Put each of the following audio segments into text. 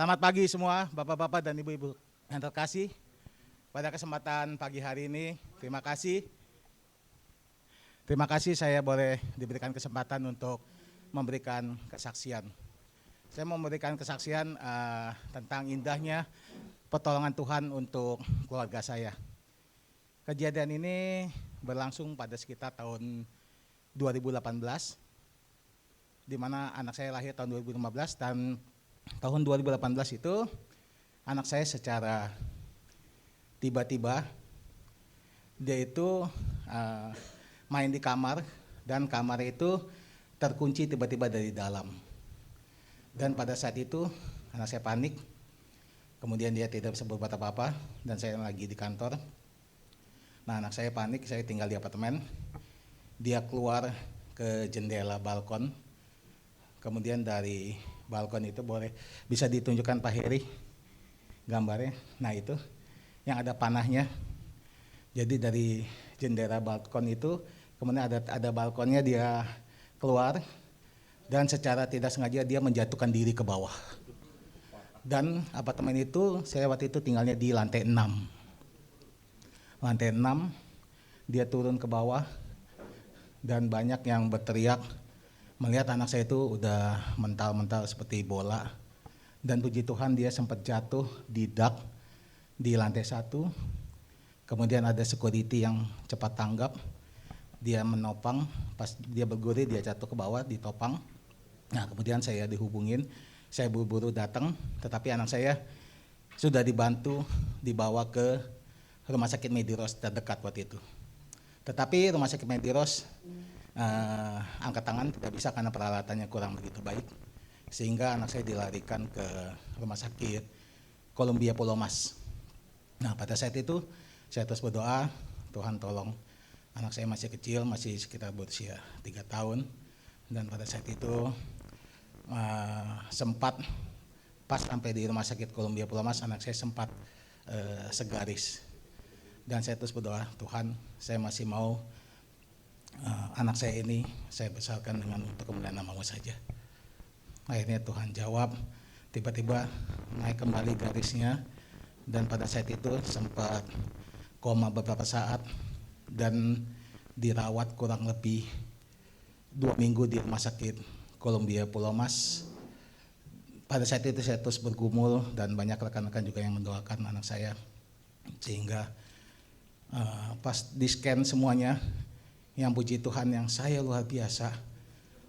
Selamat pagi semua Bapak-Bapak dan Ibu-Ibu yang terkasih. Pada kesempatan pagi hari ini, terima kasih saya boleh diberikan kesempatan untuk memberikan kesaksian. Saya mau memberikan kesaksian tentang indahnya pertolongan Tuhan untuk keluarga saya. Kejadian ini berlangsung pada sekitar tahun 2018, di mana anak saya lahir tahun 2015, dan tahun 2018 itu anak saya secara tiba-tiba dia itu main di kamar, dan kamar itu terkunci tiba-tiba dari dalam. Dan pada saat itu anak saya panik, kemudian dia tidak bisa berbuat apa-apa, dan saya lagi di kantor. Nah, anak saya panik, saya tinggal di apartemen. Dia keluar ke jendela balkon, kemudian dari balkon itu bisa ditunjukkan Pak Heri gambarnya. Nah, itu yang ada panahnya. Jadi dari jendela balkon itu kemudian ada balkonnya, dia keluar dan secara tidak sengaja dia menjatuhkan diri ke bawah. Dan apartemen itu saya waktu itu tinggalnya di lantai 6. Lantai 6, dia turun ke bawah dan banyak yang berteriak melihat anak saya itu udah mental-mental seperti bola. Dan puji Tuhan dia sempat jatuh di dak di lantai 1. Kemudian ada security yang cepat tanggap, dia menopang, pas dia bergulir dia jatuh ke bawah, ditopang. Nah, kemudian saya dihubungin, saya buru-buru datang, tetapi anak saya sudah dibantu dibawa ke rumah sakit Mediros terdekat waktu itu. Tetapi rumah sakit Mediros angkat tangan tidak bisa karena peralatannya kurang begitu baik, sehingga anak saya dilarikan ke rumah sakit Columbia Pulau Mas. Nah, pada saat itu saya terus berdoa, Tuhan tolong, anak saya masih kecil, masih sekitar berusia 3 tahun, dan pada saat itu sempat pas sampai di rumah sakit Columbia Pulau Mas, anak saya sempat segaris. Dan saya terus berdoa, Tuhan, saya masih mau anak saya ini saya besarkan dengan untuk kemuliaan nama-Mu saja. Akhirnya Tuhan jawab, tiba-tiba naik kembali garisnya, dan pada saat itu sempat koma beberapa saat dan dirawat kurang lebih 2 minggu di rumah sakit Columbia Pulau Mas. Pada saat itu saya terus bergumul dan banyak rekan-rekan juga yang mendoakan anak saya, sehingga pas di scan semuanya, yang puji Tuhan yang saya luar biasa,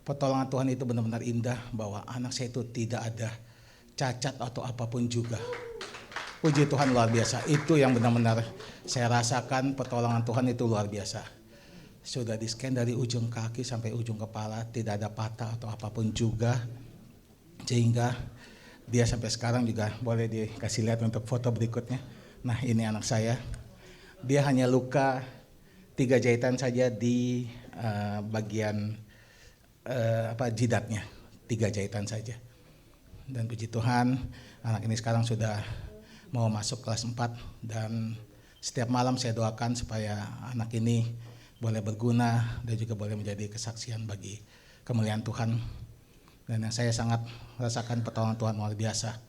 pertolongan Tuhan itu benar-benar indah, bahwa anak saya itu tidak ada cacat atau apapun juga. Puji Tuhan luar biasa, itu yang benar-benar saya rasakan, pertolongan Tuhan itu luar biasa. Sudah di scan dari ujung kaki sampai ujung kepala, tidak ada patah atau apapun juga, sehingga dia sampai sekarang juga boleh dikasih lihat untuk foto berikutnya. Nah, ini anak saya, dia hanya luka 3 jahitan saja di bagian jidatnya, 3 jahitan saja. Dan puji Tuhan, anak ini sekarang sudah mau masuk kelas 4, dan setiap malam saya doakan supaya anak ini boleh berguna dan juga boleh menjadi kesaksian bagi kemuliaan Tuhan. Dan yang saya sangat rasakan pertolongan Tuhan luar biasa,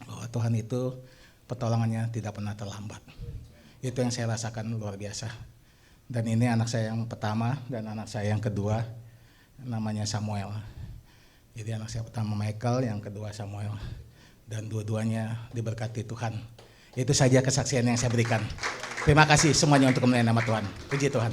bahwa Tuhan itu pertolongannya tidak pernah terlambat. Itu yang saya rasakan luar biasa. Dan ini anak saya yang pertama dan anak saya yang kedua, namanya Samuel. Jadi anak saya pertama Michael, yang kedua Samuel, dan dua-duanya diberkati Tuhan. Itu saja kesaksian yang saya berikan. Terima kasih semuanya untuk kemuliaan nama Tuhan. Puji Tuhan.